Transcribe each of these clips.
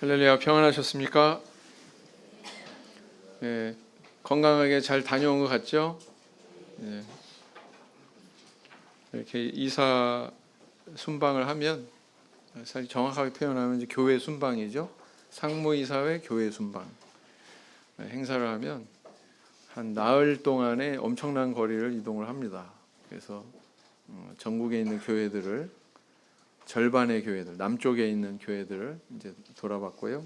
할렐루야, 평안하셨습니까? 네, 건강하게 잘 다녀온 것 같죠? 네, 이렇게 이사 순방을 하면 사실 정확하게 표현하면 이제 교회 순방이죠. 상무이사회 교회 순방 행사를 하면 한 나흘 동안에 엄청난 거리를 이동을 합니다. 그래서 전국에 있는 교회들을 절반의 교회들, 남쪽에 있는 교회들을 이제 돌아봤고요.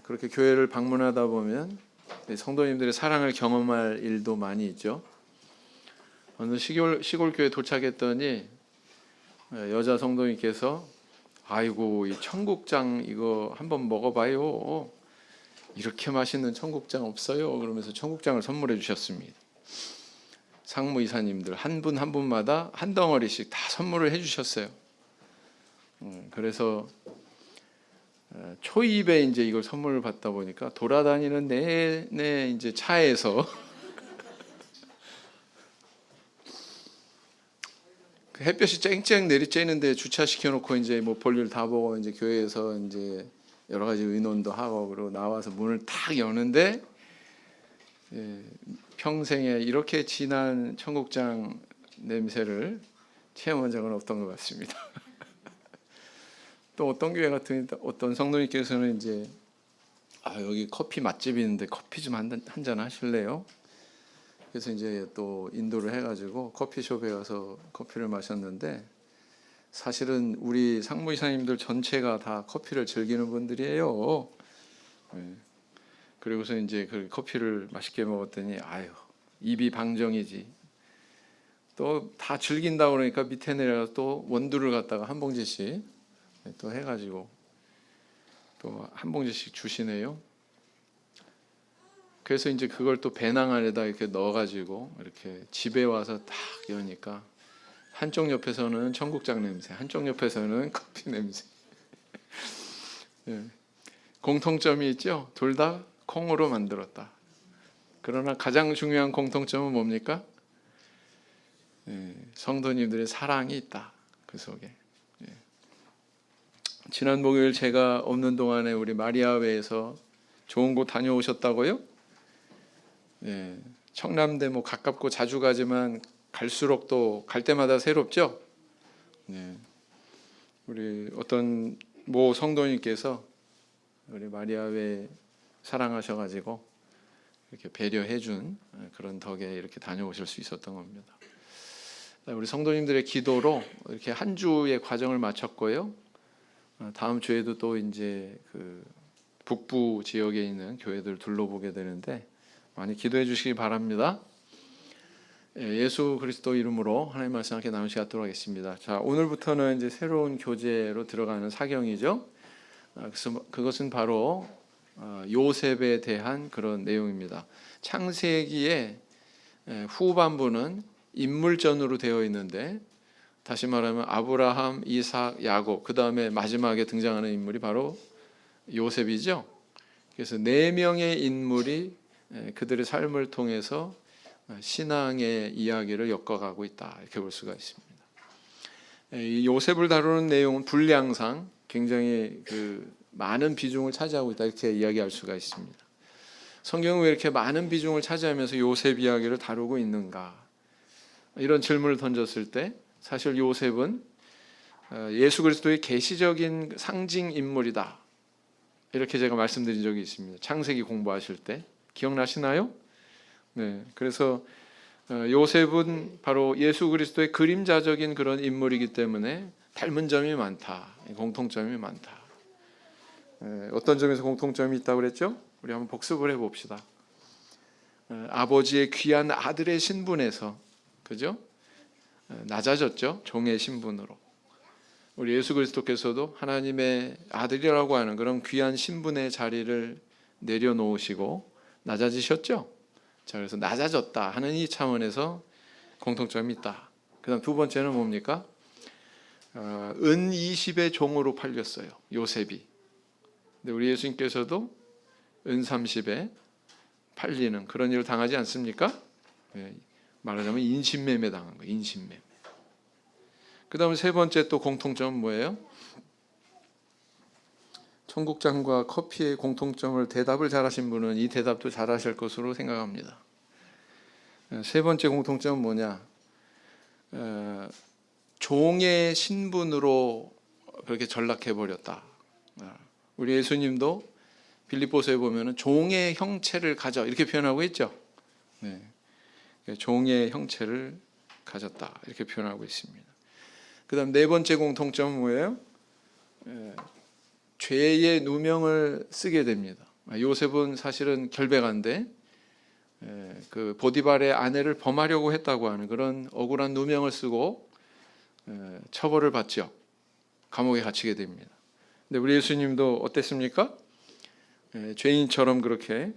그렇게 교회를 방문하다 보면 성도님들의 사랑을 경험할 일도 많이 있죠. 어느 시골 교회 도착했더니 여자 성도님께서 아이고 이 청국장 이거 한번 먹어봐요. 이렇게 맛있는 청국장 없어요. 그러면서 청국장을 선물해 주셨습니다. 상무이사님들 한 분 한 분마다 한 덩어리씩 다 선물을 해주셨어요. 그래서 초입에 이제 이걸 선물을 받다 보니까 돌아다니는 내내 이제 차에서 그 햇볕이 쨍쨍 내리쬐는데 주차시켜 놓고 이제 뭐 볼일 다 보고 이제 교회에서 이제 여러 가지 의논도 하고 그리고 나와서 문을 탁 여는데 평생에 이렇게 진한 청국장 냄새를 체험한 적은 없던 것 같습니다. 또 어떤 교회 같은 어떤 성도님께서는 이제 여기 커피 맛집이 있는데 커피 좀 한 잔 하실래요? 그래서 이제 또 인도를 해가지고 커피숍에 가서 커피를 마셨는데 사실은 우리 상무이사님들 전체가 다 커피를 즐기는 분들이에요. 그리고서 이제 그 커피를 맛있게 먹었더니 입이 방정이지. 또 다 즐긴다 그러니까 밑에 내려가서 또 원두를 갖다가 한 봉지씩 또 해가지고 또 한 봉지씩 주시네요. 그래서 이제 그걸 또 배낭 안에다 이렇게 넣어가지고 이렇게 집에 와서 딱 여니까 한쪽 옆에서는 청국장 냄새, 한쪽 옆에서는 커피 냄새. 공통점이 있죠. 둘 다 콩으로 만들었다. 그러나 가장 중요한 공통점은 뭡니까? 성도님들의 사랑이 있다. 그 속에. 지난 목요일 제가 없는 동안에 우리 마리아회에서 좋은 곳 다녀오셨다고요? 청남대 뭐 가깝고 자주 가지만 갈수록 또 갈 때마다 새롭죠. 우리 어떤 모 성도님께서 우리 마리아회 사랑하셔가지고 이렇게 배려해준 그런 덕에 이렇게 다녀오실 수 있었던 겁니다. 우리 성도님들의 기도로 이렇게 한 주의 과정을 마쳤고요. 다음 주에도 또 이제 그 북부 지역에 있는 교회들 둘러보게 되는데 많이 기도해 주시기 바랍니다. 예수 그리스도 이름으로 하나님 말씀 함께 나누시 갖도록 하겠습니다. 자, 오늘부터는 이제 새로운 교재로 들어가는 사경이죠. 그래서 그것은 바로 요셉에 대한 그런 내용입니다. 창세기의 후반부는 인물전으로 되어 있는데 다시 말하면 아브라함, 이삭, 야곱 그 다음에 마지막에 등장하는 인물이 바로 요셉이죠. 그래서 4명의 인물이 그들의 삶을 통해서 신앙의 이야기를 엮어가고 있다 이렇게 볼 수가 있습니다. 이 요셉을 다루는 내용은 분량상 굉장히 그 많은 비중을 차지하고 있다 이렇게 이야기할 수가 있습니다. 성경은 왜 이렇게 많은 비중을 차지하면서 요셉 이야기를 다루고 있는가? 이런 질문을 던졌을 때 사실 요셉은 예수 그리스도의 계시적인 상징 인물이다 이렇게 제가 말씀드린 적이 있습니다. 창세기 공부하실 때 기억나시나요? 네, 그래서 요셉은 바로 예수 그리스도의 그림자적인 그런 인물이기 때문에 닮은 점이 많다, 공통점이 많다. 어떤 점에서 공통점이 있다고 그랬죠? 우리 한번 복습을 해봅시다. 아버지의 귀한 아들의 신분에서 그죠? 낮아졌죠. 종의 신분으로. 우리 예수 그리스도께서도 하나님의 아들이라고 하는 그런 귀한 신분의 자리를 내려놓으시고 낮아지셨죠. 자, 그래서 낮아졌다 하는 이 차원에서 공통점이 있다. 그다음 두 번째는 뭡니까? 은 20의 종으로 팔렸어요. 요셉이. 근데 우리 예수님께서도 은 30에 팔리는 그런 일을 당하지 않습니까? 말하자면 인신매매 당한 거예요. 인신매매. 그 다음에 세 번째 또 공통점은 뭐예요? 청국장과 커피의 공통점을 대답을 잘하신 분은 이 대답도 잘하실 것으로 생각합니다. 세 번째 공통점은 뭐냐? 종의 신분으로 그렇게 전락해 버렸다. 우리 예수님도 빌립보서에 보면은 종의 형체를 가져 이렇게 표현하고 있죠. 네. 종의 형체를 가졌다 이렇게 표현하고 있습니다. 그다음 네 번째 공통점은 뭐예요? 죄의 누명을 쓰게 됩니다. 요셉은 사실은 결백한데 그 보디발의 아내를 범하려고 했다고 하는 그런 억울한 누명을 쓰고 처벌을 받죠. 감옥에 갇히게 됩니다. 근데 우리 예수님도 어땠습니까? 죄인처럼 그렇게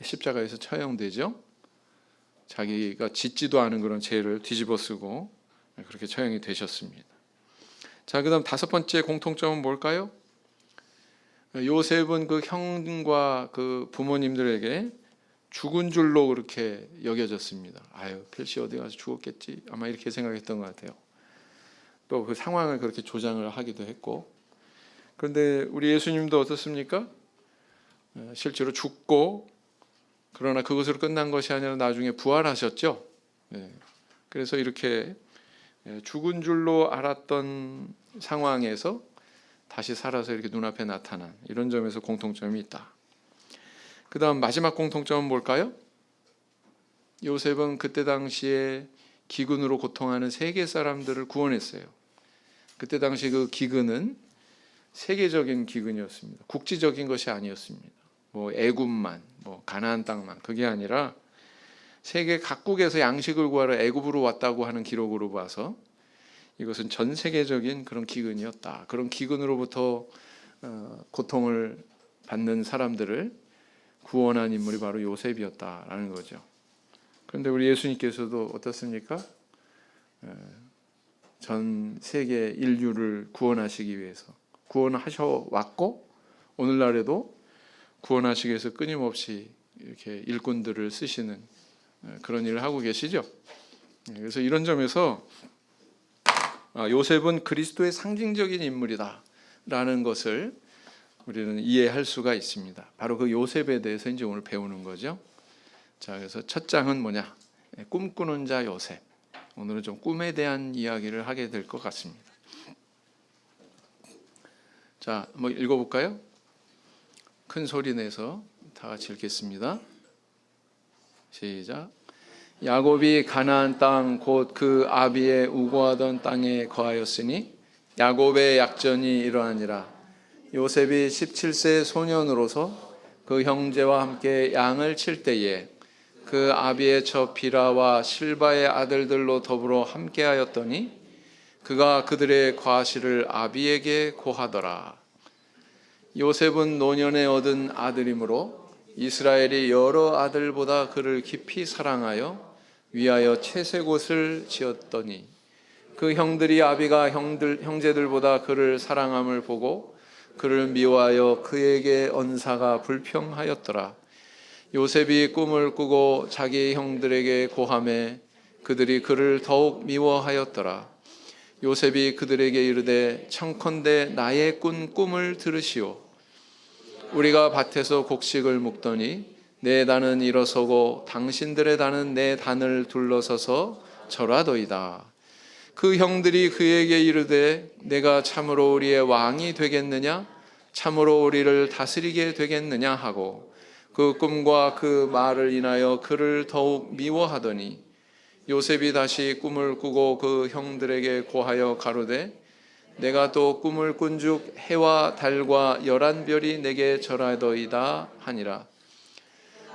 십자가에서 처형되죠. 자기가 짓지도 않은 그런 죄를 뒤집어쓰고 그렇게 처형이 되셨습니다. 자, 그다음 다섯 번째 공통점은 뭘까요? 요셉은 그 형과 그 부모님들에게 죽은 줄로 그렇게 여겨졌습니다. 아유, 필시 어디 가서 죽었겠지 아마 이렇게 생각했던 것 같아요. 또 그 상황을 그렇게 조장을 하기도 했고. 그런데 우리 예수님도 어떻습니까? 실제로 죽고 그러나 그것으로 끝난 것이 아니라 나중에 부활하셨죠. 그래서 이렇게 죽은 줄로 알았던 상황에서 다시 살아서 이렇게 눈앞에 나타난 이런 점에서 공통점이 있다. 그 다음 마지막 공통점은 뭘까요? 요셉은 그때 당시에 기근으로 고통하는 세계 사람들을 구원했어요. 그때 당시 그 기근은 세계적인 기근이었습니다. 국지적인 것이 아니었습니다. 뭐 애굽만, 뭐 가나안 땅만 그게 아니라 세계 각국에서 양식을 구하러 애굽으로 왔다고 하는 기록으로 봐서 이것은 전 세계적인 그런 기근이었다. 그런 기근으로부터 고통을 받는 사람들을 구원한 인물이 바로 요셉이었다라는 거죠. 그런데 우리 예수님께서도 어떻습니까? 전 세계 인류를 구원하시기 위해서 구원하셔 왔고 오늘날에도 구원하시기 위해서 끊임없이 이렇게 일꾼들을 쓰시는 그런 일을 하고 계시죠. 그래서 이런 점에서 요셉은 그리스도의 상징적인 인물이다라는 것을 우리는 이해할 수가 있습니다. 바로 그 요셉에 대해서 이제 오늘 배우는 거죠. 자, 그래서 첫 장은 뭐냐? 꿈꾸는 자 요셉. 오늘은 좀 꿈에 대한 이야기를 하게 될 것 같습니다. 자, 한번 읽어볼까요? 큰 소리 내서 다 같이 읽겠습니다. 시작. 야곱이 가나안 땅 곧 그 아비의 우고하던 땅에 거하였으니 야곱의 약전이 이러하니라. 요셉이 17세 소년으로서 그 형제와 함께 양을 칠 때에 그 아비의 처 비라와 실바의 아들들로 더불어 함께하였더니 그가 그들의 과실을 아비에게 고하더라. 요셉은 노년에 얻은 아들이므로 이스라엘이 여러 아들보다 그를 깊이 사랑하여 위하여 채색옷을 지었더니 그 형들이 아비가 형제들보다 그를 사랑함을 보고 그를 미워하여 그에게 언사가 불평하였더라. 요셉이 꿈을 꾸고 자기 형들에게 고하매 그들이 그를 더욱 미워하였더라. 요셉이 그들에게 이르되 청컨대 나의 꾼 꿈을 들으시오. 우리가 밭에서 곡식을 묵더니 내 단은 일어서고 당신들의 단은 내 단을 둘러서서 절하도이다. 그 형들이 그에게 이르되 내가 참으로 우리의 왕이 되겠느냐? 참으로 우리를 다스리게 되겠느냐? 하고 그 꿈과 그 말을 인하여 그를 더욱 미워하더니 요셉이 다시 꿈을 꾸고 그 형들에게 고하여 가로되 내가 또 꿈을 꾼즉 해와 달과 11별이 내게 절하도이다 하니라.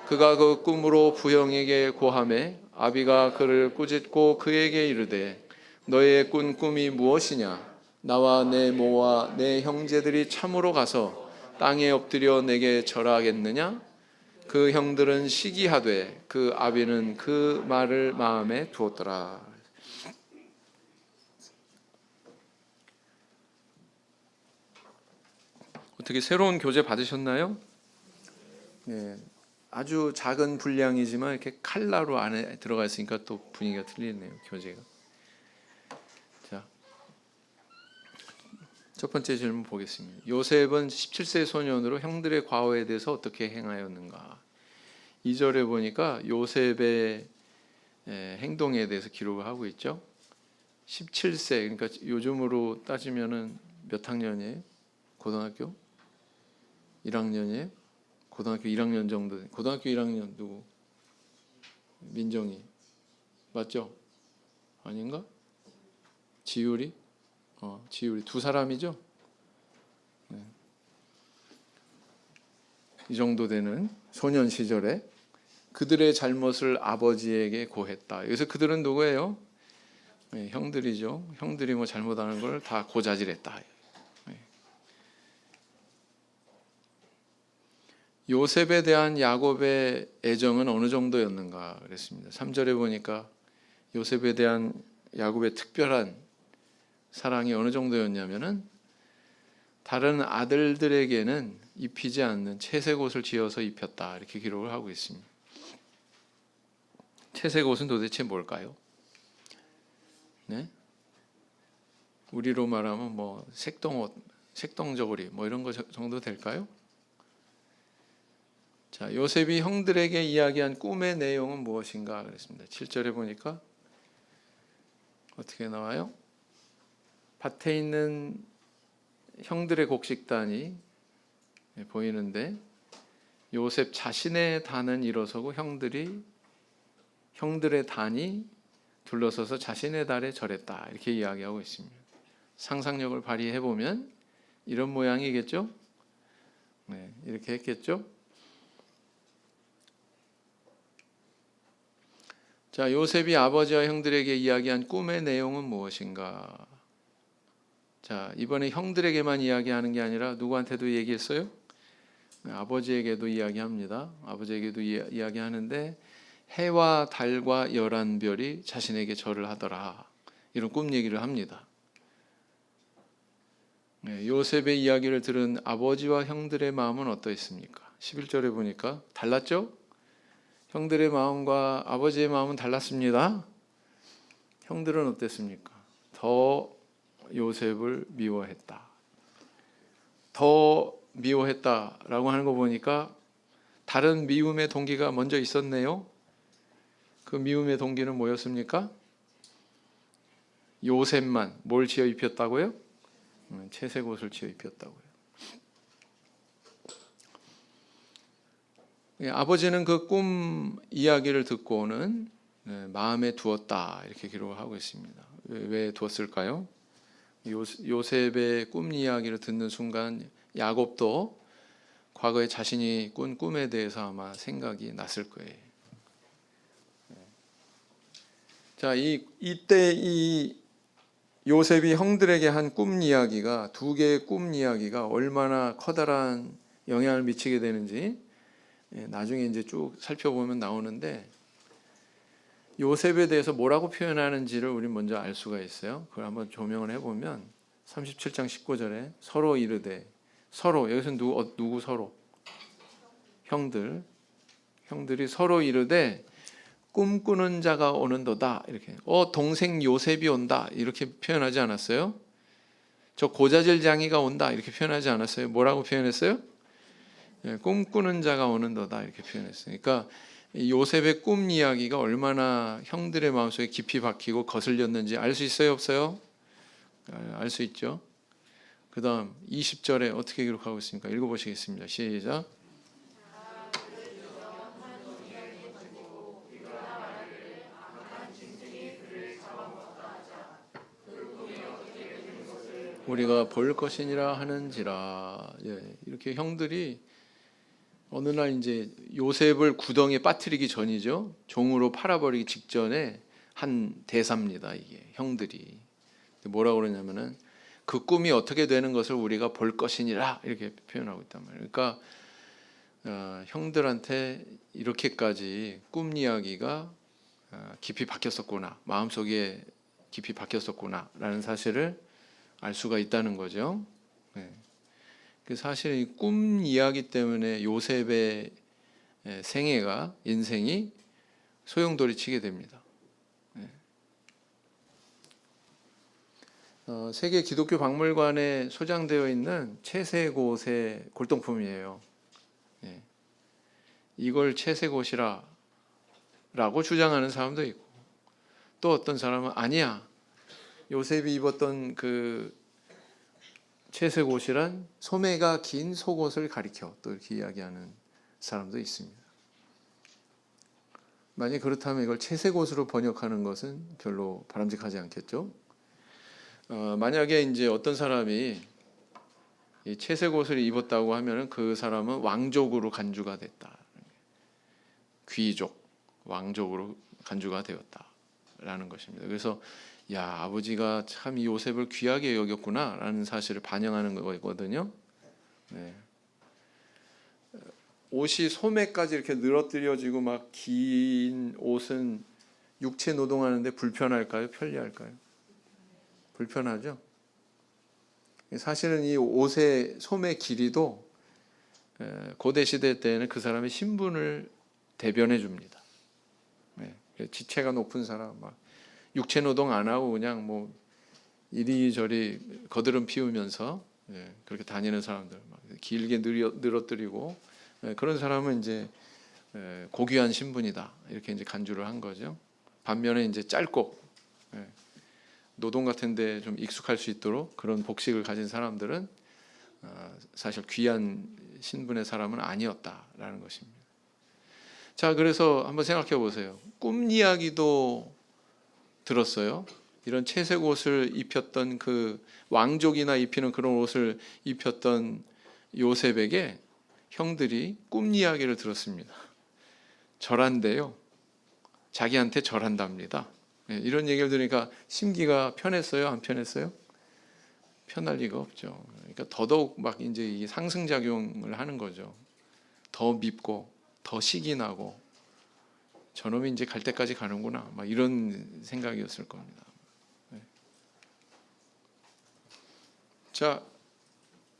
그가 그 꿈으로 부형에게 고하매 아비가 그를 꾸짖고 그에게 이르되 너의 꾼 꿈이 무엇이냐? 나와 내 모와 내 형제들이 참으로 가서 땅에 엎드려 내게 절하겠느냐? 그 형들은 시기하되 그 아비는 그 말을 마음에 두었더라. 어떻게 새로운 교재 받으셨나요? 네, 아주 작은 분량이지만 이렇게 칼라로 안에 들어가 있으니까 또 분위기가 틀리네요, 교재가. 자, 첫 번째 질문 보겠습니다. 요셉은 17세 소년으로 형들의 과오에 대해서 어떻게 행하였는가? 2절에 보니까 요셉의 행동에 대해서 기록을 하고 있죠. 17세, 그러니까 요즘으로 따지면은 몇 학년이에요? 고등학교 1학년이에요? 고등학교 1학년 정도. 고등학교 1학년 누구? 민정이 맞죠? 아닌가? 지율이? 지율이 두 사람이죠? 네. 이 정도 되는 소년 시절에 그들의 잘못을 아버지에게 고했다. 여기서 그들은 누구예요? 네, 형들이죠. 형들이 뭐 잘못하는 걸 다 고자질했다. 네. 요셉에 대한 야곱의 애정은 어느 정도였는가 그랬습니다. 3절에 보니까 요셉에 대한 야곱의 특별한 사랑이 어느 정도였냐면은 다른 아들들에게는 입히지 않는 채색 옷을 지어서 입혔다. 이렇게 기록을 하고 있습니다. 채색 옷은 도대체 뭘까요? 네? 우리로 말하면 뭐 색동옷, 색동저고리 뭐 이런 거 정도 될까요? 자, 요셉이 형들에게 이야기한 꿈의 내용은 무엇인가 그랬습니다. 7절에 보니까 어떻게 나와요? 밭에 있는 형들의 곡식단이 보이는데 요셉 자신의 단은 일어서고 형들의 단이 둘러서서 자신의 달에 절했다. 이렇게 이야기하고 있습니다. 상상력을 발휘해 보면 이런 모양이겠죠? 네, 이렇게 했겠죠? 자, 요셉이 아버지와 형들에게 이야기한 꿈의 내용은 무엇인가? 자, 이번에 형들에게만 이야기하는 게 아니라 누구한테도 얘기했어요? 아버지에게도 이야기합니다. 아버지에게도 이야기하는데 해와 달과 11별이 자신에게 절을 하더라. 이런 꿈 얘기를 합니다. 요셉의 이야기를 들은 아버지와 형들의 마음은 어떠했습니까? 11절에 보니까 달랐죠? 형들의 마음과 아버지의 마음은 달랐습니다. 형들은 어땠습니까? 더 요셉을 미워했다. 더 미워했다라고 하는 거 보니까 다른 미움의 동기가 먼저 있었네요. 그 미움의 동기는 뭐였습니까? 요셉만 뭘 지어 입혔다고요? 채색 옷을 지어 입혔다고요. 아버지는 그 꿈 이야기를 듣고는 마음에 두었다 이렇게 기록을 하고 있습니다. 왜 두었을까요? 요셉의 꿈 이야기를 듣는 순간 야곱도 과거에 자신이 꾼 꿈에 대해서 아마 생각이 났을 거예요. 자, 이때 이 요셉이 형들에게 한 꿈 이야기가 두 개의 꿈 이야기가 얼마나 커다란 영향을 미치게 되는지 나중에 이제 쭉 살펴보면 나오는데 요셉에 대해서 뭐라고 표현하는지를 우리 먼저 알 수가 있어요. 그걸 한번 조명을 해보면 37장 19절에 서로 이르되 서로 여기서 누구 서로? 형들이 서로 이르되 꿈꾸는 자가 오는도다 이렇게 동생 요셉이 온다 이렇게 표현하지 않았어요? 저 고자질 장이가 온다 이렇게 표현하지 않았어요? 뭐라고 표현했어요? 꿈꾸는 자가 오는도다 이렇게 표현했어요. 그러니까 요셉의 꿈 이야기가 얼마나 형들의 마음속에 깊이 박히고 거슬렸는지 알 수 있어요, 없어요? 알 수 있죠. 그 다음 20절에 어떻게 기록하고 있습니까? 읽어보시겠습니다. 시작. 우리가 볼 것이니라 하는지라. 이렇게 형들이 어느 날 이제 요셉을 구덩이에 빠뜨리기 전이죠. 종으로 팔아버리기 직전에 한 대사입니다. 이게 형들이 뭐라고 그러냐면은 그 꿈이 어떻게 되는 것을 우리가 볼 것이니라 이렇게 표현하고 있단 말이에요. 그러니까 형들한테 이렇게까지 꿈 이야기가 깊이 박혔었구나, 마음속에 깊이 박혔었구나라는 사실을 알 수가 있다는 거죠. 그 사실 이 꿈 이야기 때문에 요셉의 인생이 소용돌이치게 됩니다. 세계 기독교 박물관에 소장되어 있는 채색옷의 골동품이에요. 예. 이걸 채색옷이라고 주장하는 사람도 있고, 또 어떤 사람은 아니야, 요셉이 입었던 그 채색옷이란 소매가 긴 속옷을 가리켜, 또 이렇게 이야기하는 사람도 있습니다. 만약 그렇다면 이걸 채색옷으로 번역하는 것은 별로 바람직하지 않겠죠. 만약에 이제 어떤 사람이 이 채색옷을 입었다고 하면은 그 사람은 왕족으로 간주가 됐다, 귀족, 왕족으로 간주가 되었다라는 것입니다. 그래서 야, 아버지가 참 이 요셉을 귀하게 여겼구나라는 사실을 반영하는 거거든요. 네. 옷이 소매까지 이렇게 늘어뜨려지고 막 긴 옷은 육체 노동하는데 불편할까요? 편리할까요? 불편하죠. 사실은 이 옷의 소매 길이도 고대 시대 때는 그 사람의 신분을 대변해 줍니다. 지체가 높은 사람, 막 육체 노동 안 하고 그냥 뭐 이리저리 거드름 피우면서 그렇게 다니는 사람들, 막 길게 늘어뜨리고 그런 사람은 이제 고귀한 신분이다, 이렇게 이제 간주를 한 거죠. 반면에 이제 짧고 노동 같은데 좀 익숙할 수 있도록 그런 복식을 가진 사람들은 사실 귀한 신분의 사람은 아니었다라는 것입니다. 자, 그래서 한번 생각해 보세요. 꿈 이야기도 들었어요. 이런 채색 옷을 입혔던 그 왕족이나 입히는 그런 옷을 입혔던 요셉에게 형들이 꿈 이야기를 들었습니다. 절한대요. 자기한테 절한답니다. 이런 얘기를 들으니까 심기가 편했어요? 안 편했어요? 편할 리가 없죠. 그러니까 더더욱 막 이제 이 상승작용을 하는 거죠. 더 밉고 더 식이 나고 저놈이 이제 갈 때까지 가는구나, 막 이런 생각이었을 겁니다. 자,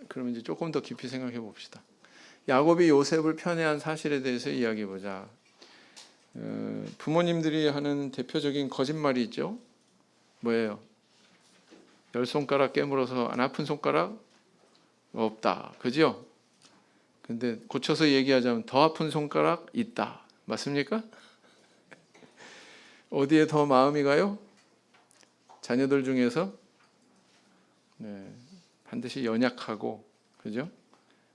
그럼 이제 조금 더 깊이 생각해 봅시다. 야곱이 요셉을 편애한 사실에 대해서 이야기해 보자. 부모님들이 하는 대표적인 거짓말이 있죠. 뭐예요? 10손가락 깨물어서 안 아픈 손가락 없다, 그죠? 근데 고쳐서 얘기하자면 더 아픈 손가락 있다, 맞습니까? 어디에 더 마음이 가요? 자녀들 중에서 반드시 연약하고, 그죠?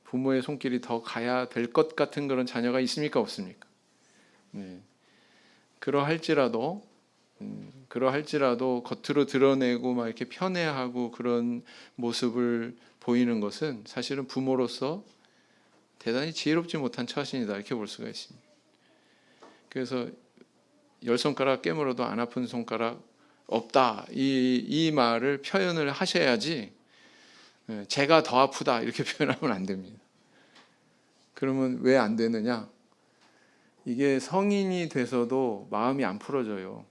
부모의 손길이 더 가야 될 것 같은 그런 자녀가 있습니까, 없습니까? 그러할지라도 겉으로 드러내고 막 이렇게 편애하고 그런 모습을 보이는 것은 사실은 부모로서 대단히 지혜롭지 못한 처신이다, 이렇게 볼 수가 있습니다. 그래서 10손가락 깨물어도 안 아픈 손가락 없다, 이 말을 표현을 하셔야지 제가 더 아프다 이렇게 표현하면 안 됩니다. 그러면 왜 안 되느냐? 이게 성인이 돼서도 마음이 안 풀어져요.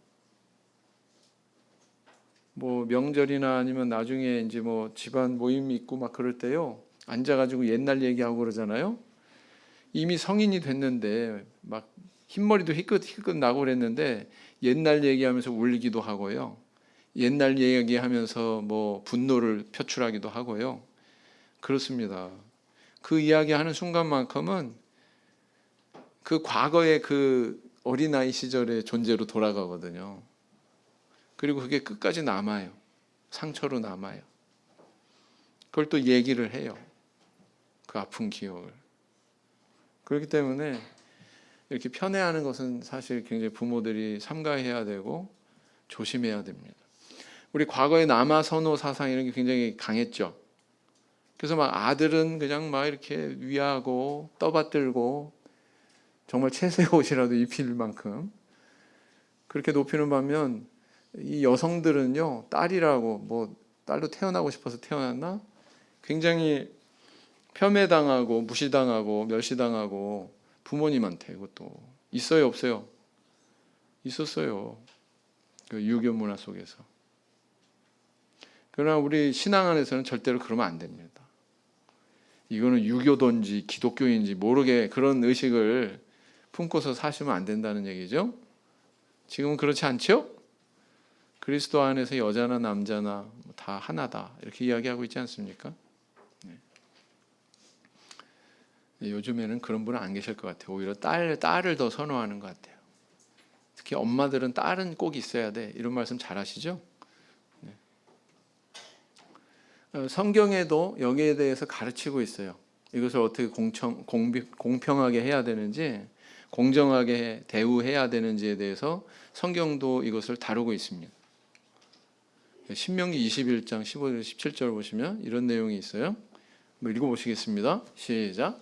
뭐 명절이나 아니면 나중에 이제 뭐 집안 모임 있고 막 그럴 때요, 앉아가지고 옛날 얘기하고 그러잖아요. 이미 성인이 됐는데 막 흰머리도 희끗희끗 나고 그랬는데 옛날 얘기하면서 울기도 하고요. 옛날 얘기하면서 뭐 분노를 표출하기도 하고요. 그렇습니다. 그 이야기하는 순간만큼은 그 과거의 그 어린아이 시절의 존재로 돌아가거든요. 그리고 그게 끝까지 남아요. 상처로 남아요. 그걸 또 얘기를 해요. 그 아픈 기억을. 그렇기 때문에 이렇게 편애하는 것은 사실 굉장히 부모들이 삼가해야 되고 조심해야 됩니다. 우리 과거의 남아 선호 사상 이런 게 굉장히 강했죠. 그래서 막 아들은 그냥 막 이렇게 위하고 떠받들고 정말 채색 옷이라도 입힐 만큼 그렇게 높이는 반면 이 여성들은요, 딸이라고 뭐 딸로 태어나고 싶어서 태어났나? 굉장히 폄훼당하고 무시당하고 멸시당하고 부모님한테. 그것도 있어요, 없어요? 있었어요. 그 유교 문화 속에서. 그러나 우리 신앙 안에서는 절대로 그러면 안 됩니다. 이거는 유교든지 기독교인지 모르게 그런 의식을 품고서 사시면 안 된다는 얘기죠. 지금은 그렇지 않죠? 그리스도 안에서 여자나 남자나 다 하나다 이렇게 이야기하고 있지 않습니까? 요즘에는 그런 분은 안 계실 것 같아요. 오히려 딸을 더 선호하는 것 같아요. 특히 엄마들은 딸은 꼭 있어야 돼 이런 말씀 잘 하시죠? 성경에도 여기에 대해서 가르치고 있어요. 이것을 어떻게 공평하게 해야 되는지, 공정하게 대우해야 되는지에 대해서 성경도 이것을 다루고 있습니다. 신명기 21장 15절 17절 보시면 이런 내용이 있어요. 한번 읽어보시겠습니다. 시작.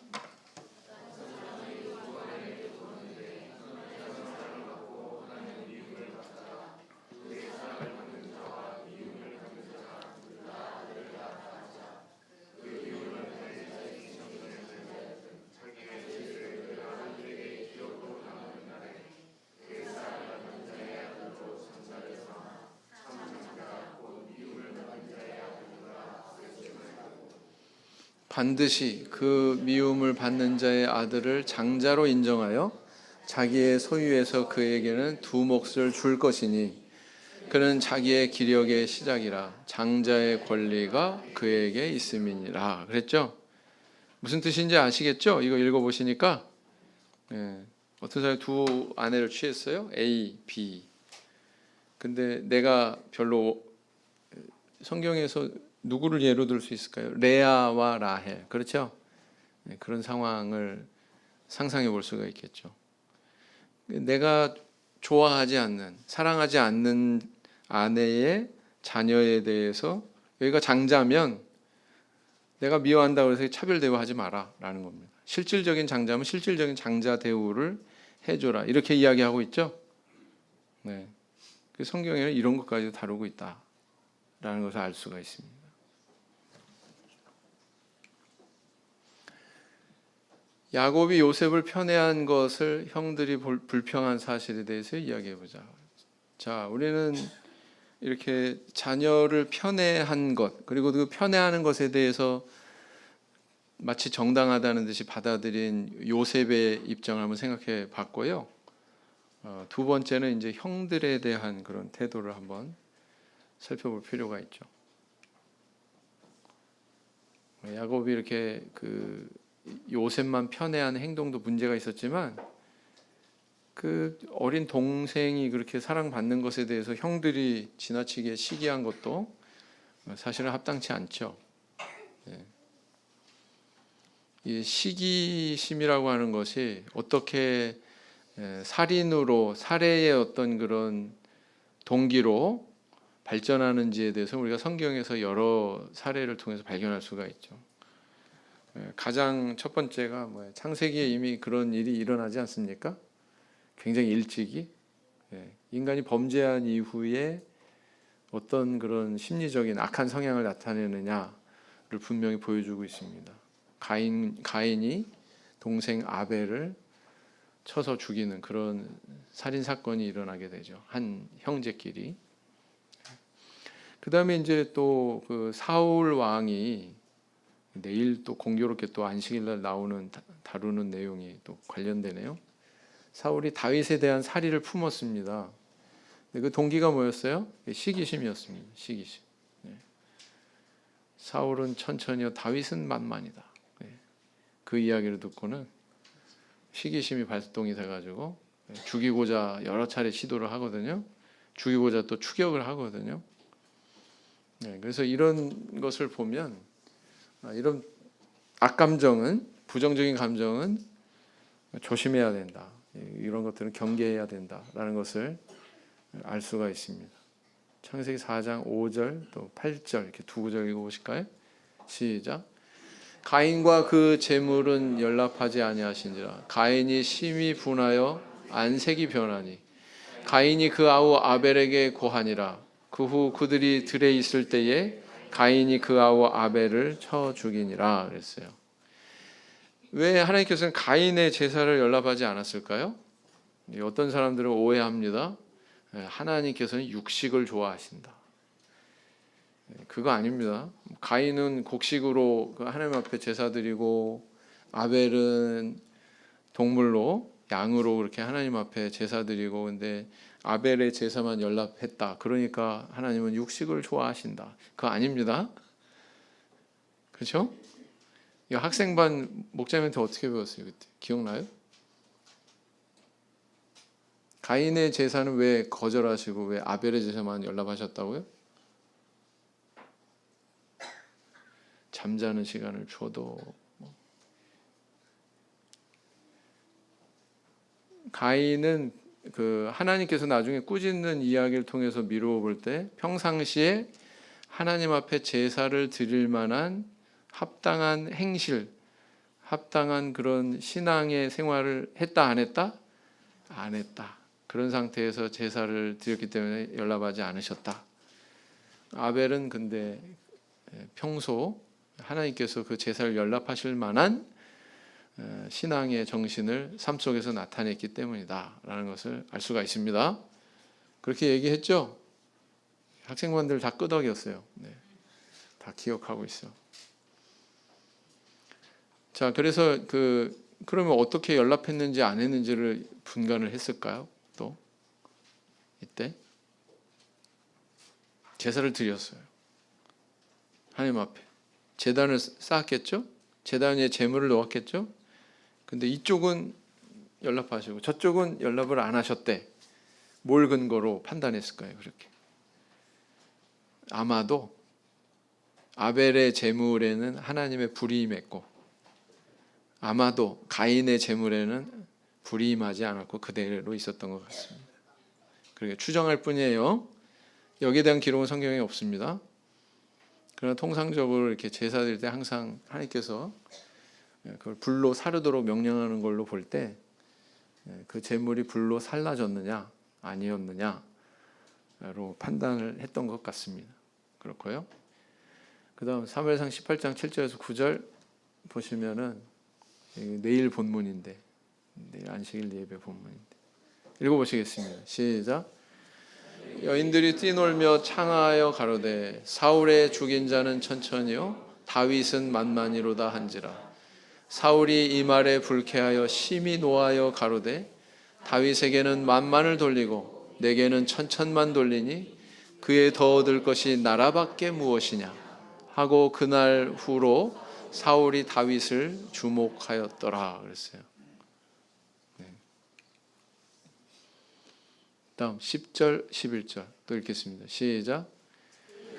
반드시 그 미움을 받는 자의 아들을 장자로 인정하여 자기의 소유에서 그에게는 두 몫을 줄 것이니 그는 자기의 기력의 시작이라 장자의 권리가 그에게 있음이니라. 그랬죠? 무슨 뜻인지 아시겠죠? 이거 읽어보시니까 어떤 사람이 두 아내를 취했어요. A, B. 근데 내가 별로 성경에서 누구를 예로 들 수 있을까요? 레아와 라헬. 그렇죠? 그런 상황을 상상해 볼 수가 있겠죠. 내가 좋아하지 않는, 사랑하지 않는 아내의 자녀에 대해서 여기가 장자면 내가 미워한다고 해서 차별 대우하지 마라 라는 겁니다. 실질적인 장자면 실질적인 장자 대우를 해줘라 이렇게 이야기하고 있죠. 네. 성경에는 이런 것까지도 다루고 있다라는 것을 알 수가 있습니다. 야곱이 요셉을 편애한 것을 형들이 불평한 사실에 대해서 이야기해 보자. 자, 우리는 이렇게 자녀를 편애한 것, 그리고 그 편애하는 것에 대해서 마치 정당하다는 듯이 받아들인 요셉의 입장을 한번 생각해 봤고요. 두 번째는 이제 형들에 대한 그런 태도를 한번 살펴볼 필요가 있죠. 야곱이 이렇게 그 요셉만 편애하는 행동도 문제가 있었지만 그 어린 동생이 그렇게 사랑받는 것에 대해서 형들이 지나치게 시기한 것도 사실은 합당치 않죠. 이 시기심이라고 하는 것이 어떻게 살인으로 살해의 어떤 그런 동기로 발전하는지에 대해서 우리가 성경에서 여러 사례를 통해서 발견할 수가 있죠. 가장 첫 번째가 창세기에 이미 그런 일이 일어나지 않습니까? 굉장히 일찍이 인간이 범죄한 이후에 어떤 그런 심리적인 악한 성향을 나타내느냐를 분명히 보여주고 있습니다. 가인이 동생 아벨을 쳐서 죽이는 그런 살인 사건이 일어나게 되죠. 한 형제끼리. 그 다음에 이제 또 그 사울 왕이 내일 또 공교롭게 또 안식일날 다루는 내용이 또 관련되네요. 사울이 다윗에 대한 살의를 품었습니다. 그 동기가 뭐였어요? 시기심이었습니다. 시기심. 사울은 천천히요, 다윗은 만만이다. 그 이야기를 듣고는 시기심이 발동이 돼가지고 죽이고자 여러 차례 시도를 하거든요. 죽이고자 또 추격을 하거든요. 그래서 이런 것을 보면 이런 악감정은, 부정적인 감정은 조심해야 된다. 이런 것들은 경계해야 된다라는 것을 알 수가 있습니다. 창세기 4장 5절 또 8절 이렇게 두 구절 읽어보실까요? 시작. 가인과 그 재물은 연락하지 아니하신지라. 가인이 심히 분하여 안색이 변하니 가인이 그 아우 아벨에게 고하니라. 그 후 그들이 들에 있을 때에 가인이 그 아우 아벨을 쳐 죽이니라 그랬어요. 왜 하나님께서는 가인의 제사를 연락하지 않았을까요? 어떤 사람들은 오해합니다. 하나님께서는 육식을 좋아하신다. 그거 아닙니다. 가인은 곡식으로 하나님 앞에 제사 드리고 아벨은 동물로 양으로 그렇게 하나님 앞에 제사 드리고 근데 아벨의 제사만 연락했다. 그러니까 하나님은 육식을 좋아하신다. 그거 아닙니다. 그렇죠? 이 학생반 목자님한테 어떻게 배웠어요 그때? 기억나요? 가인의 제사는 왜 거절하시고 왜 아벨의 제사만 연락하셨다고요? 잠자는 시간을 줘도 가인은 그 하나님께서 나중에 꾸짖는 이야기를 통해서 미루어 볼 때 평상시에 하나님 앞에 제사를 드릴 만한 합당한 행실, 합당한 그런 신앙의 생활을 했다 안 했다? 안 했다. 그런 상태에서 제사를 드렸기 때문에 연락하지 않으셨다. 아벨은 근데 평소 하나님께서 그 제사를 연락하실 만한 신앙의 정신을 삶 속에서 나타냈기 때문이다 라는 것을 알 수가 있습니다. 그렇게 얘기했죠? 학생반들 다 끄덕였어요. 네, 다 기억하고 있어. 자, 그래서 그러면 어떻게 연락했는지 안 했는지를 분간을 했을까요? 또 이때 제사를 드렸어요. 하나님 앞에 제단을 쌓았겠죠? 제단 위에 제물을 놓았겠죠? 근데 이쪽은 연락하시고 저쪽은 연락을 안 하셨대. 뭘 근거로 판단했을까요? 그렇게 아마도 아벨의 제물에는 하나님의 불이 임했고 아마도 가인의 제물에는 불이 임하지 않았고 그대로 있었던 것 같습니다. 그렇게 추정할 뿐이에요. 여기에 대한 기록은 성경에 없습니다. 그러나 통상적으로 이렇게 제사 드릴 때 항상 하나님께서 그걸 불로 사르도록 명령하는 걸로 볼 때 그 제물이 불로 살라졌느냐 아니었느냐로 판단을 했던 것 같습니다. 그렇고요. 그 다음 사무엘상 18장 7절에서 9절 보시면은 내일 본문인데 내일 안식일 예배 본문인데 읽어보시겠습니다. 시작. 여인들이 뛰놀며 창하여 가로되 사울의 죽인 자는 천천히요 다윗은 만만히로다 한지라. 사울이 이 말에 불쾌하여 심히 노하여 가로되 다윗에게는 만만을 돌리고 내게는 천천만 돌리니 그에 더 얻을 것이 나라밖에 무엇이냐 하고 그날 후로 사울이 다윗을 주목하였더라 그랬어요. 네. 다음 10절 11절 또 읽겠습니다. 시작.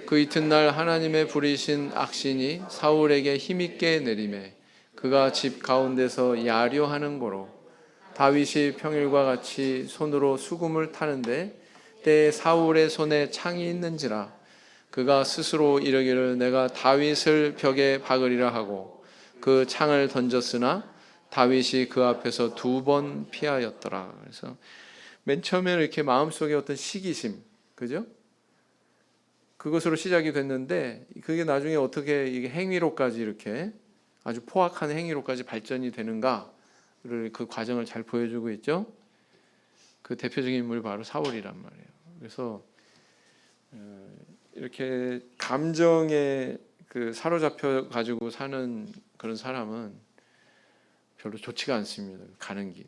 그 이튿날 하나님의 부리신 악신이 사울에게 힘있게 내리매 그가 집 가운데서 야려하는 고로 다윗이 평일과 같이 손으로 수금을 타는데 때에 사울의 손에 창이 있는지라 그가 스스로 이르기를 내가 다윗을 벽에 박으리라 하고 그 창을 던졌으나 다윗이 그 앞에서 2번 피하였더라. 그래서 맨 처음에는 이렇게 마음속에 어떤 시기심, 그죠? 그것으로 시작이 됐는데 그게 나중에 어떻게 이게 행위로까지 이렇게 아주 포악한 행위로까지 발전이 되는가를 그 과정을 잘 보여주고 있죠. 그 대표적인 인물이 바로 사울이란 말이에요. 그래서 이렇게 감정에 사로잡혀 가지고 사는 그런 사람은 별로 좋지가 않습니다. 가는 길이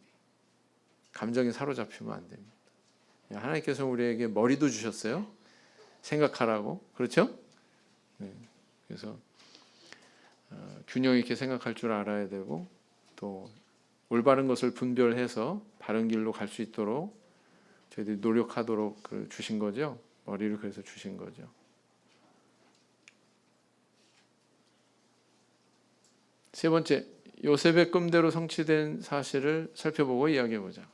감정에 사로잡히면 안 됩니다. 하나님께서 우리에게 머리도 주셨어요. 생각하라고, 그렇죠? 네. 그래서 균형 있게 생각할 줄 알아야 되고 또 올바른 것을 분별해서 바른 길로 갈 수 있도록 저희들이 노력하도록 주신 거죠. 머리를 그래서 주신 거죠. 세 번째, 요셉의 꿈대로 성취된 사실을 살펴보고 이야기해보자.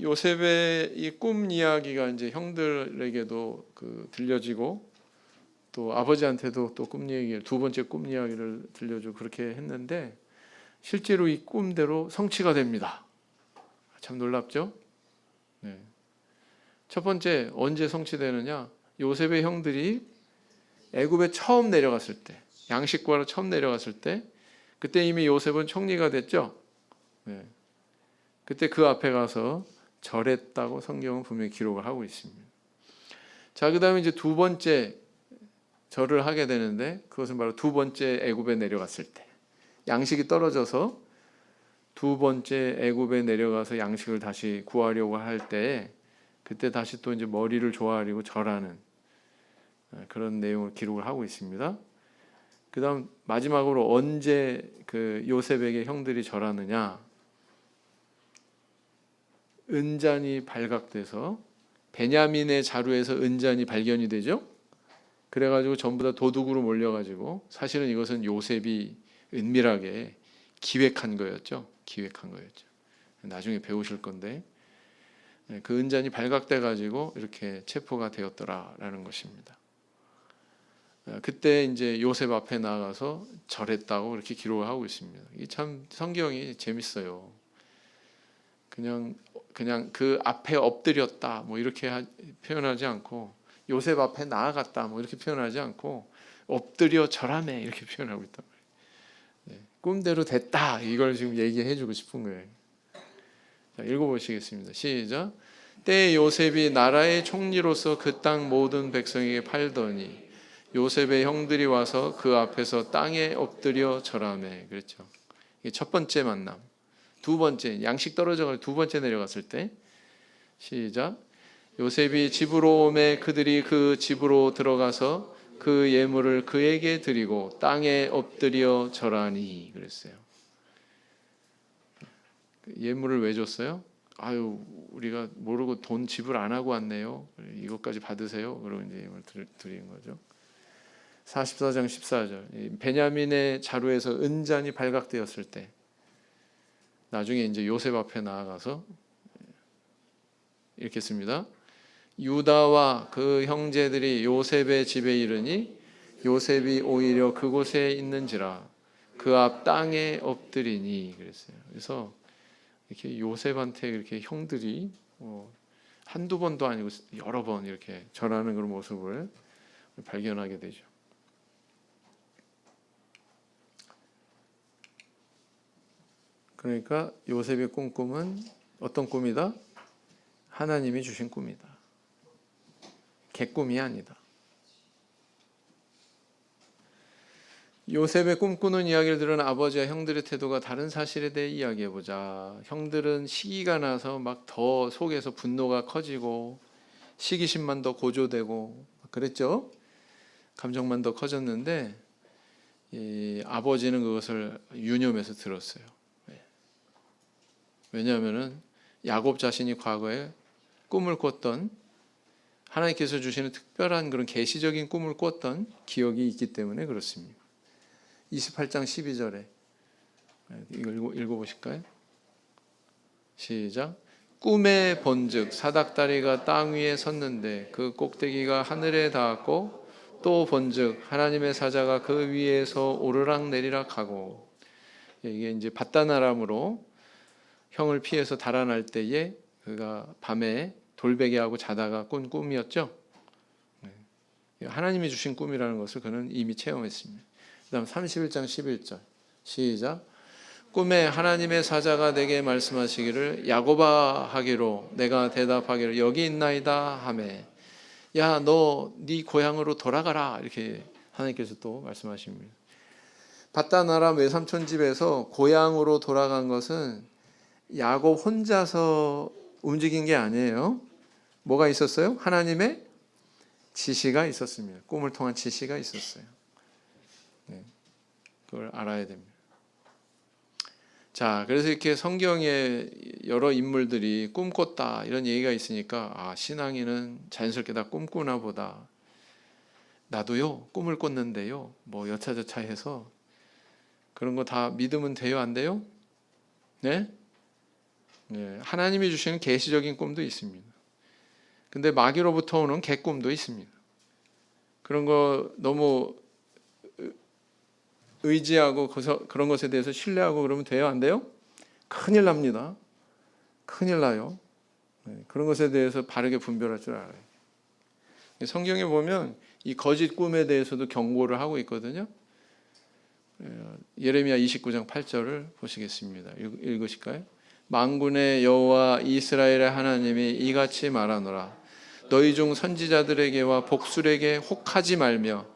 요셉의 이 꿈 이야기가 이제 형들에게도 들려지고 또 아버지한테도 또 꿈 얘기를 두 번째 꿈 이야기를 들려주고 그렇게 했는데 실제로 이 꿈대로 성취가 됩니다. 참 놀랍죠? 네. 첫 번째 언제 성취되느냐? 요셉의 형들이 애굽에 처음 내려갔을 때, 양식과로 처음 내려갔을 때, 그때 이미 요셉은 총리가 됐죠. 네. 그때 그 앞에 가서 절했다고 성경은 분명히 기록을 하고 있습니다. 자, 그다음에 이제 두 번째 절을 하게 되는데 그것은 바로 두 번째 애굽에 내려갔을 때, 양식이 떨어져서 두 번째 애굽에 내려가서 양식을 다시 구하려고 할 때 그때 다시 또 이제 머리를 조아리고 절하는 그런 내용을 기록을 하고 있습니다. 그다음 마지막으로 언제 그 요셉에게 형들이 절하느냐? 은잔이 발각돼서 베냐민의 자루에서 은잔이 발견이 되죠. 그래가지고 전부 다 도둑으로 몰려가지고 사실은 이것은 요셉이 은밀하게 기획한 거였죠. 나중에 배우실 건데 그 은잔이 발각돼 가지고 이렇게 체포가 되었더라라는 것입니다. 그때 이제 요셉 앞에 나가서 절했다고 이렇게 기록을 하고 있습니다. 이 참 성경이 재밌어요. 그냥 그 앞에 엎드렸다 뭐 이렇게 표현하지 않고 요셉 앞에 나아갔다 뭐 이렇게 표현하지 않고 엎드려 절하네 이렇게 표현하고 있단 말이에요. 꿈대로 됐다 이걸 지금 얘기해주고 싶은 거예요. 자, 읽어보시겠습니다. 시작. 때에 요셉이 나라의 총리로서 그 땅 모든 백성에게 팔더니 요셉의 형들이 와서 그 앞에서 땅에 엎드려 절하매. 그렇죠. 이게 첫 번째 만남. 두 번째 양식 떨어져서 두 번째 내려갔을 때 시작. 요셉이 집으로 오매 그들이 그 집으로 들어가서 그 예물을 그에게 드리고 땅에 엎드려 절하니 그랬어요. 예물을 왜 줬어요? 아유 우리가 모르고 돈 지불 안 하고 왔네요. 이것까지 받으세요. 그러고 이제 예물을 드린 거죠. 44장 14절 베냐민의 자루에서 은잔이 발각되었을 때 나중에 이제 요셉 앞에 나아가서 이렇게 씁니다. 유다와 그 형제들이 요셉의 집에 이르니 요셉이 오히려 그곳에 있는지라 그 앞 땅에 엎드리니 그랬어요. 그래서 이렇게 요셉한테 이렇게 형들이 한두 번도 아니고 여러 번 이렇게 절하는 그런 모습을 발견하게 되죠. 그러니까 요셉의 꿈은 어떤 꿈이다? 하나님이 주신 꿈이다. 개꿈이 아니다. 요셉의 꿈꾸는 이야기를 들은 아버지와 형들의 태도가 다른 사실에 대해 이야기해보자. 형들은 시기가 나서 막 더 속에서 분노가 커지고 시기심만 더 고조되고 그랬죠. 감정만 더 커졌는데 이 아버지는 그것을 유념해서 들었어요. 왜냐하면은 야곱 자신이 과거에 꿈을 꿨던 하나님께서 주시는 특별한 그런 계시적인 꿈을 꿨던 기억이 있기 때문에 그렇습니다. 28장 12절에 이거 읽어보실까요? 시작. 꿈에 본즉 사닥다리가 땅 위에 섰는데 그 꼭대기가 하늘에 닿았고 또 본즉 하나님의 사자가 그 위에서 오르락 내리락 하고 이게 이제 밧단아람으로 형을 피해서 달아날 때에 그가 밤에 돌베개하고 자다가 꾼 꿈이었죠. 하나님이 주신 꿈이라는 것을 그는 이미 체험했습니다. 그 다음 31장 11절 시작. 꿈에 하나님의 사자가 내게 말씀하시기를 야곱아 하기로 내가 대답하기를 여기 있나이다 하매 야 너 네 고향으로 돌아가라 이렇게 하나님께서 또 말씀하십니다. 밧단아람 외삼촌 집에서 고향으로 돌아간 것은 야곱 혼자서 움직인 게 아니에요. 뭐가 있었어요? 하나님의 지시가 있었습니다. 꿈을 통한 지시가 있었어요. 그걸 알아야 됩니다. 자, 그래서 이렇게 성경에 여러 인물들이 꿈꿨다 이런 얘기가 있으니까 신앙인은 자연스럽게 다 꿈꾸나 보다. 나도요 꿈을 꿨는데요. 뭐 여차저차 해서 그런 거 다 믿으면 돼요, 안 돼요? 네? 네, 하나님이 주시는 계시적인 꿈도 있습니다. 근데 마귀로부터 오는 개꿈도 있습니다. 그런 거 너무 의지하고 그런 것에 대해서 신뢰하고 그러면 돼요, 안 돼요? 큰일 납니다. 큰일 나요. 그런 것에 대해서 바르게 분별할 줄 알아요. 성경에 보면 이 거짓 꿈에 대해서도 경고를 하고 있거든요. 예레미야 29장 8절을 보시겠습니다. 읽으실까요? 만군의 여호와 이스라엘의 하나님이 이같이 말하노라. 너희 중 선지자들에게와 복술에게 혹하지 말며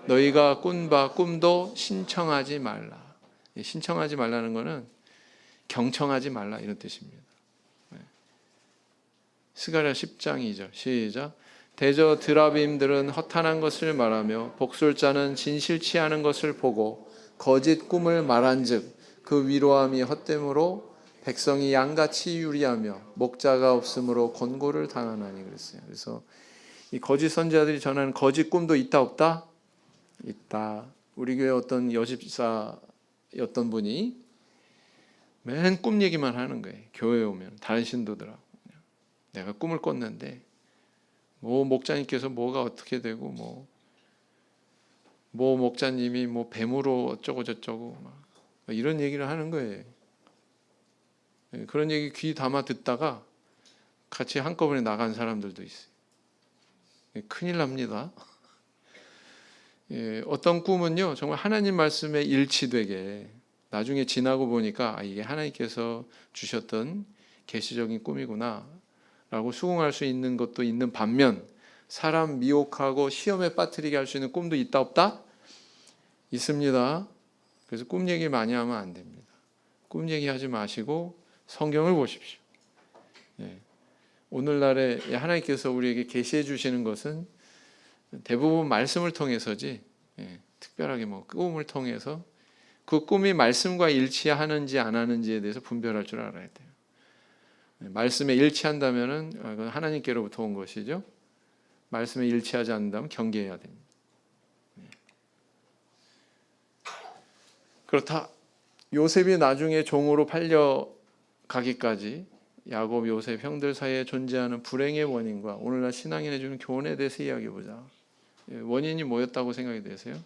너희가 꾼 바 꿈도 신청하지 말라. 신청하지 말라는 것은 경청하지 말라 이런 뜻입니다. 스가랴 10장 2절 시작. 대저 드라빔들은 허탄한 것을 말하며 복술자는 진실치 않은 것을 보고 거짓 꿈을 말한즉 그 위로함이 헛됨으로 백성이 양같이 유리하며 목자가 없으므로 권고를 당하나니 그랬어요. 그래서 이 거짓 선지자들이 전하는 거짓 꿈도 있다 없다? 있다. 우리 교회 어떤 여집사였던 분이 맨 꿈 얘기만 하는 거예요. 교회에 오면 다른 신도들하고 내가 꿈을 꿨는데 뭐 목자님께서 뭐가 어떻게 되고 뭐 목자님이 뭐 뱀으로 어쩌고 저쩌고 막 이런 얘기를 하는 거예요. 그런 얘기 귀 담아 듣다가 같이 한꺼번에 나간 사람들도 있어요. 큰일 납니다. 어떤 꿈은요 정말 하나님 말씀에 일치되게 나중에 지나고 보니까 이게 하나님께서 주셨던 계시적인 꿈이구나 라고 수긍할 수 있는 것도 있는 반면 사람 미혹하고 시험에 빠뜨리게 할 수 있는 꿈도 있다 없다? 있습니다. 그래서 꿈 얘기 많이 하면 안 됩니다. 꿈 얘기하지 마시고 성경을 보십시오. 오늘날에 하나님께서 우리에게 계시해 주시는 것은 대부분 말씀을 통해서지 특별하게 꿈을 통해서 그 꿈이 말씀과 일치하는지 안 하는지에 대해서 분별할 줄 알아야 돼요. 말씀에 일치한다면은 그건 하나님께로부터 온 것이죠. 말씀에 일치하지 않는다면 경계해야 됩니다. 그렇다. 요셉이 나중에 종으로 팔려가기까지 야곱, 요셉 형들 사이에 존재하는 불행의 원인과 오늘날 신앙인이 해주는 교훈에 대해서 이야기해보자. 원인이 뭐였다고 생각이 되세요?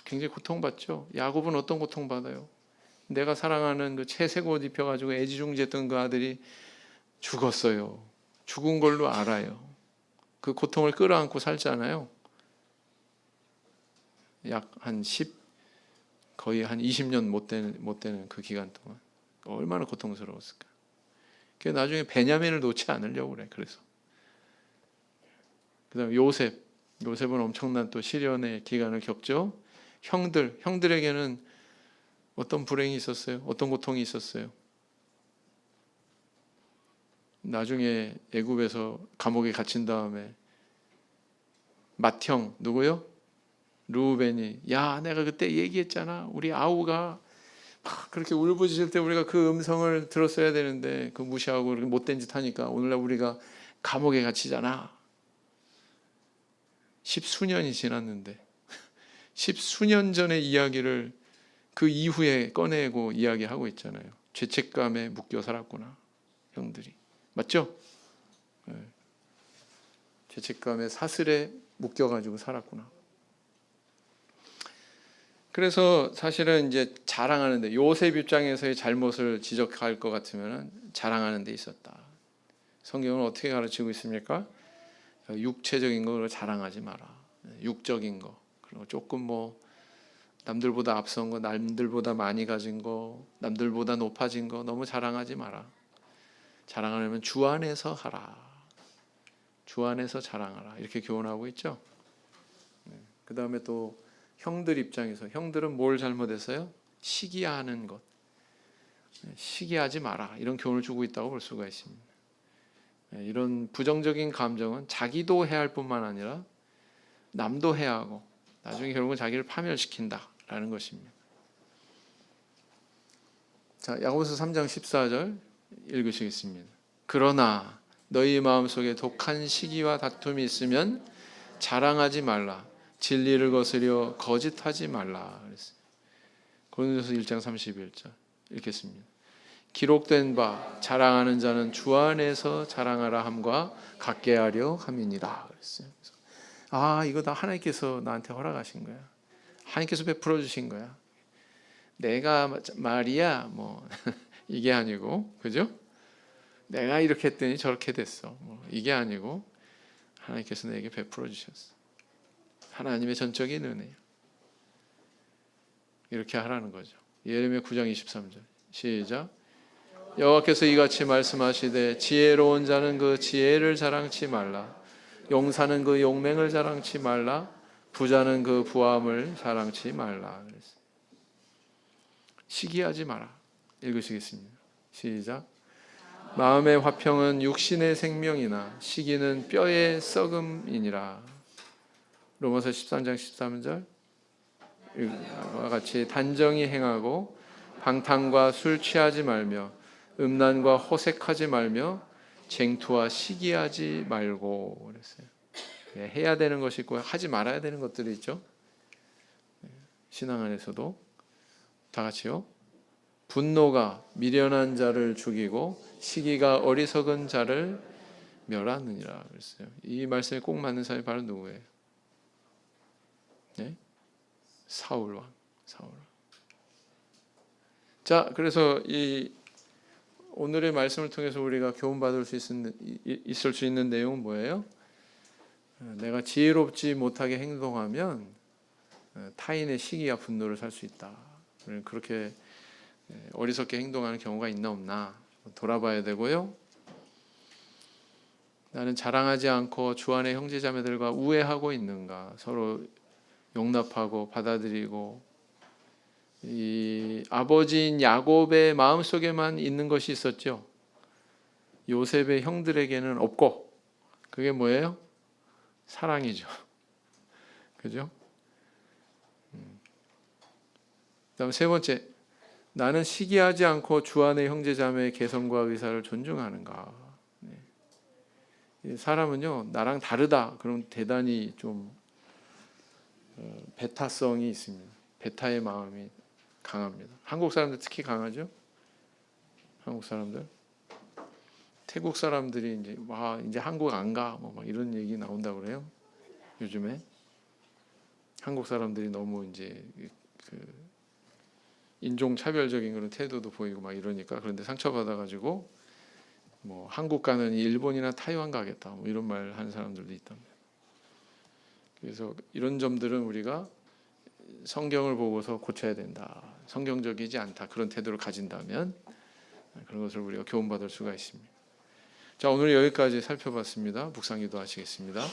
굉장히 고통받죠. 야곱은 어떤 고통받아요? 내가 사랑하는 그 채색 옷 입혀가지고 애지중지했던 그 아들이 죽었어요. 죽은 걸로 알아요. 그 고통을 끌어안고 살잖아요. 약 한 거의 한 20년 못 되는 그 기간 동안 얼마나 고통스러웠을까. 그래서 나중에 베냐민을 놓지 않으려고 그래. 그래서 그다음 요셉은 엄청난 또 시련의 기간을 겪죠. 형들에게는 어떤 불행이 있었어요? 어떤 고통이 있었어요? 나중에 애굽에서 감옥에 갇힌 다음에 맏형 누구요? 르우벤이 야 내가 그때 얘기했잖아. 우리 아우가 막 그렇게 울부짖을 때 우리가 그 음성을 들었어야 되는데 그 무시하고 그렇게 못된 짓 하니까 오늘날 우리가 감옥에 갇히잖아. 10수년이 지났는데 10수년 전의 이야기를 그 이후에 꺼내고 이야기하고 있잖아요. 죄책감에 묶여 살았구나 형들이. 맞죠? 죄책감에 사슬에 묶여가지고 살았구나. 그래서 사실은 이제 자랑하는데 요셉 입장에서의 잘못을 지적할 것 같으면 자랑하는 데 있었다. 성경은 어떻게 가르치고 있습니까? 육체적인 걸 자랑하지 마라. 육적인 거. 그리고 조금 남들보다 앞선 거, 남들보다 많이 가진 거, 남들보다 높아진 거 너무 자랑하지 마라. 자랑하려면 주 안에서 하라. 주 안에서 자랑하라. 이렇게 교훈하고 있죠. 그 다음에 또 형들 입장에서 형들은 뭘 잘못했어요? 시기하는 것. 시기하지 마라. 이런 교훈을 주고 있다고 볼 수가 있습니다. 이런 부정적인 감정은 자기도 해야 할 뿐만 아니라 남도 해야 하고 나중에 결국은 자기를 파멸시킨다라는 것입니다. 자, 야고보서 3장 14절 읽으시겠습니다. 그러나 너희 마음속에 독한 시기와 다툼이 있으면 자랑하지 말라. 진리를 거스려 거짓하지 말라. 고린도서 1장 31절 읽겠습니다. 기록된 바 자랑하는 자는 주 안에서 자랑하라 함과 같게 하려 함이니라. 그랬어요. 이거 다 하나님께서 나한테 허락하신 거야. 하나님께서 베풀어 주신 거야. 내가 말이야 이게 아니고, 그죠? 내가 이렇게 했더니 저렇게 됐어. 이게 아니고 하나님께서 내게 베풀어 주셨어. 하나님의 전적인 은혜예요. 이렇게 하라는 거죠. 예레미야 9장 23절 시작. 여호와께서 이같이 말씀하시되 지혜로운 자는 그 지혜를 자랑치 말라. 용사는 그 용맹을 자랑치 말라. 부자는 그 부함을 자랑치 말라. 시기하지 마라. 읽으시겠습니다. 시작. 마음의 화평은 육신의 생명이나 시기는 뼈의 썩음이니라. 로마서 13장 13절 와 같이 단정히 행하고 방탕과 술 취하지 말며 음란과 호색하지 말며 쟁투와 시기하지 말고 그랬어요. 해야 되는 것이 있고 하지 말아야 되는 것들이 있죠. 신앙 안에서도 다 같이요. 분노가 미련한 자를 죽이고 시기가 어리석은 자를 멸하느니라 그랬어요. 이 말씀에 꼭 맞는 사람이 바로 누구예요? 네? 사울 왕. 자, 그래서 이 오늘의 말씀을 통해서 우리가 교훈받을 수 있을 수 있는 내용은 뭐예요? 내가 지혜롭지 못하게 행동하면 타인의 시기와 분노를 살 수 있다. 그렇게 어리석게 행동하는 경우가 있나 없나 돌아봐야 되고요. 나는 자랑하지 않고 주 안의 형제자매들과 우애하고 있는가, 서로 용납하고 받아들이고, 이 아버지인 야곱의 마음속에만 있는 것이 있었죠. 요셉의 형들에게는 없고, 그게 뭐예요? 사랑이죠. 그죠? 그다음 세 번째, 나는 시기하지 않고 주 안의 형제자매의 개성과 의사를 존중하는가. 사람은요, 나랑 다르다 그럼 대단히 좀 배타성이 있습니다. 배타의 마음이 강합니다. 한국 사람들 특히 강하죠. 한국 사람들. 태국 사람들이 이제 한국 안 가, 뭐 막 이런 얘기 나온다고 그래요. 요즘에 한국 사람들이 너무 이제 인종 차별적인 그런 태도도 보이고 막 이러니까, 그런데 상처받아 가지고 뭐 한국 가는 일본이나 타이완 가겠다, 뭐 이런 말 하는 사람들도 있답니다. 그래서 이런 점들은 우리가 성경을 보고서 고쳐야 된다. 성경적이지 않다. 그런 태도를 가진다면 그런 것을 우리가 교훈받을 수가 있습니다. 자, 오늘 여기까지 살펴봤습니다. 묵상 기도 하시겠습니다.